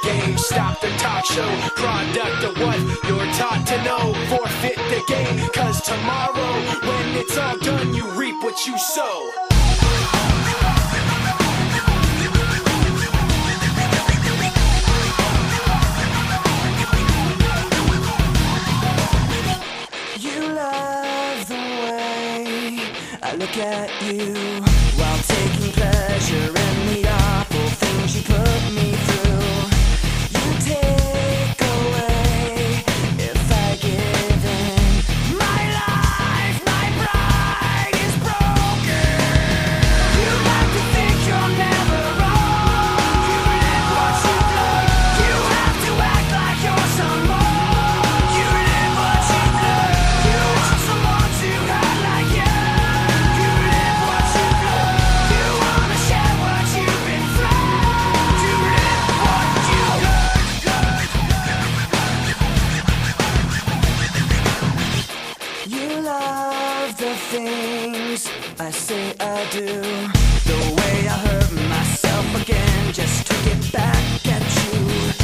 the game, stop the talk show. Product of what you're taught to know. Forfeit the game, cause tomorrow, when it's all done, you reap what you sow. I look at you while taking pleasure in the awful things you put me through. You take away if I give in. My life, my pride is broken. You like to think you're never wrong. You live what you love. You have to act like you're someone. You live what you love. You want someone to hurt like you. Things I say I do, the way I hurt myself again just to get back at you.